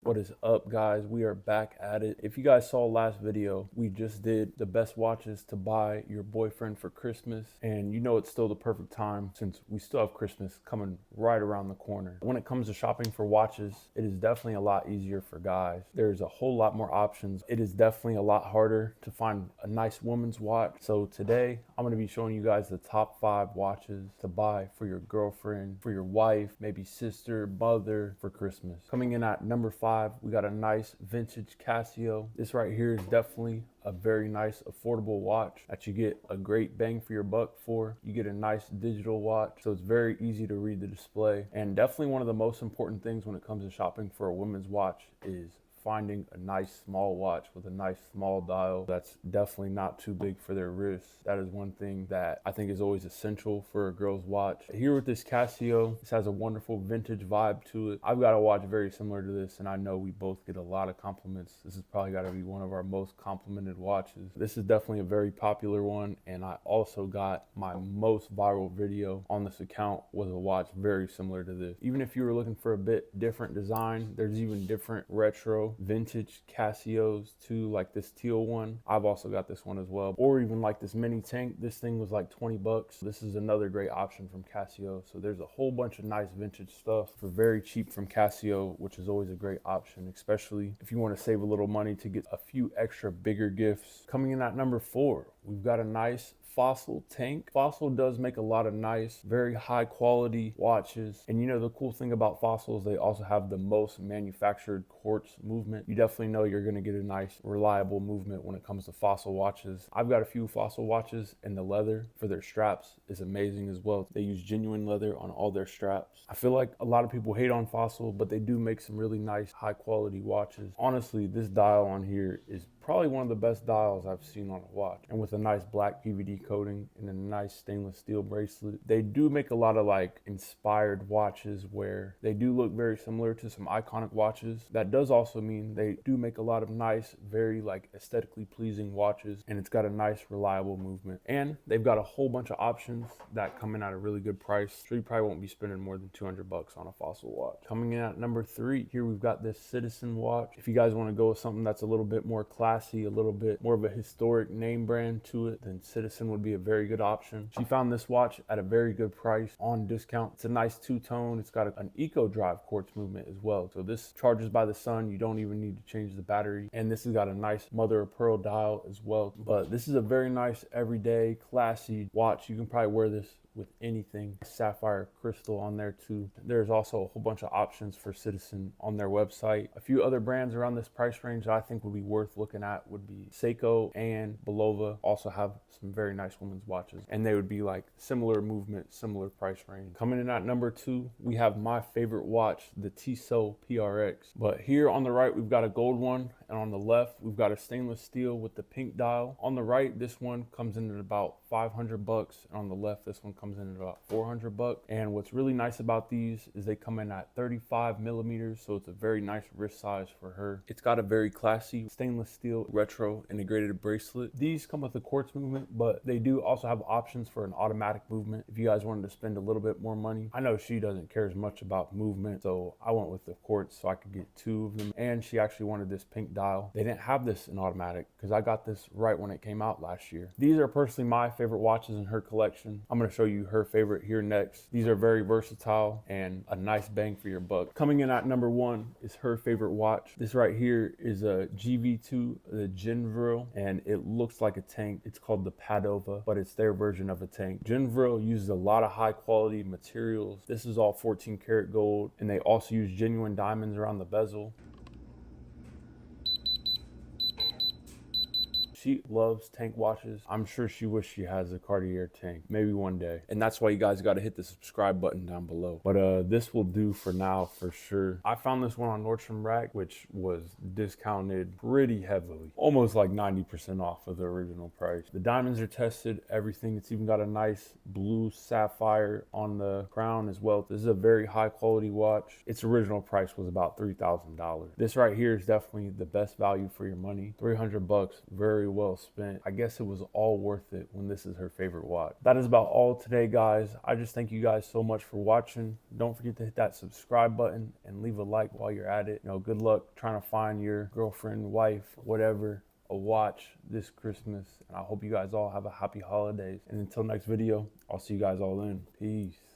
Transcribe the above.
What is up, guys? We are back at it. If you guys saw last video, we just did the best watches to buy your boyfriend for Christmas, and you know it's still the perfect time since we still have Christmas coming right around the corner. When it comes to shopping for watches, it is definitely a lot easier for guys. There's a whole lot more options. It is definitely a lot harder to find a nice woman's watch. So today I'm going to be showing you guys the top 5 watches to buy for your girlfriend, for your wife, maybe sister, mother for Christmas. Coming in at number 5, we got a nice vintage Casio. This right here is definitely a very nice affordable watch that you get a great bang for your buck for. You get a nice digital watch, so it's very easy to read the display. And definitely one of the most important things when it comes to shopping for a women's watch is finding a nice small watch with a nice small dial that's definitely not too big for their wrists. That is one thing that I think is always essential for a girl's watch. Here with this Casio, this has a wonderful vintage vibe to it. I've got a watch very similar to this, and I know we both get a lot of compliments. This is probably got to be one of our most complimented watches. This is definitely a very popular one, and I also got my most viral video on this account with a watch very similar to this. Even if you were looking for a bit different design, there's even different retro vintage Casios too, like this teal one. I've also got this one as well, or even like this mini tank. This thing was like 20 bucks. This is another great option from Casio. So there's a whole bunch of nice vintage stuff for very cheap from Casio, which is always a great option, especially if you want to save a little money to get a few extra bigger gifts. Coming in at number 4, we've got a nice Fossil tank. Fossil does make a lot of nice, very high quality watches. And you know, the cool thing about Fossil is they also have the most manufactured quartz movement. You definitely know you're going to get a nice, reliable movement when it comes to Fossil watches. I've got a few Fossil watches, and the leather for their straps is amazing as well. They use genuine leather on all their straps. I feel like a lot of people hate on Fossil, but they do make some really nice, high quality watches. Honestly, this dial on here is probably one of the best dials I've seen on a watch, and with a nice black PVD coating and a nice stainless steel bracelet. They do make a lot of like inspired watches where they do look very similar to some iconic watches. That does also mean they do make a lot of nice, very like aesthetically pleasing watches, and it's got a nice reliable movement. And they've got a whole bunch of options that come in at a really good price, so you probably won't be spending more than 200 bucks on a Fossil watch. Coming in at number 3, here we've got this Citizen watch. If you guys want to go with something that's a little bit more classic, a little bit more of a historic name brand to it, then Citizen would be a very good option. She found this watch at a very good price on discount. It's a nice two-tone. It's got an eco drive quartz movement as well, so this charges by the sun. You don't even need to change the battery, and this has got a nice mother of pearl dial as well. But this is a very nice everyday classy watch. You can probably wear this with anything. Sapphire crystal on there too. There's also a whole bunch of options for Citizen on their website. A few other brands around this price range that I think would be worth looking at would be Seiko and Bulova. Also have some very nice women's watches, and they would be like similar movement, similar price range. Coming in at number 2, we have my favorite watch, the Tissot PRX. But here on the right, we've got a gold one, and on the left, we've got a stainless steel with the pink dial. On the right, this one comes in at about 500 bucks, and on the left, this one comes in at about 400 bucks. And what's really nice about these is they come in at 35 millimeters, so it's a very nice wrist size for her. It's got a very classy stainless steel retro integrated bracelet. These come with a quartz movement, but they do also have options for an automatic movement if you guys wanted to spend a little bit more money. I know she doesn't care as much about movement, so I went with the quartz so I could get 2 of them. And she actually wanted this pink dial. They didn't have this in automatic because I got this right when it came out last year. These are personally my favorite watches in her collection. I'm going to show you her favorite here next. These are very versatile and a nice bang for your buck. Coming in at number 1 is her favorite watch. This right here is a GV2, the Genvril, and it looks like a tank. It's called the Padova, but it's their version of a tank. Genvril uses a lot of high quality materials. This is all 14 karat gold, and they also use genuine diamonds around the bezel. She loves tank watches. I'm sure she wishes she has a Cartier tank, maybe one day. And that's why you guys got to hit the subscribe button down below. But this will do for now for sure. I found this one on Nordstrom Rack, which was discounted pretty heavily, almost like 90% off of the original price. The diamonds are tested, everything. It's even got a nice blue sapphire on the crown as well. This is a very high quality watch. Its original price was about $3,000. This right here is definitely the best value for your money. 300 bucks, very well spent. I guess it was all worth it when this is her favorite watch. That is about all today, guys. I just thank you guys so much for watching. Don't forget to hit that subscribe button and leave a like while you're at it. You know, good luck trying to find your girlfriend, wife, whatever, a watch this Christmas. And I hope you guys all have a happy holidays. And until next video, I'll see you guys all then. Peace.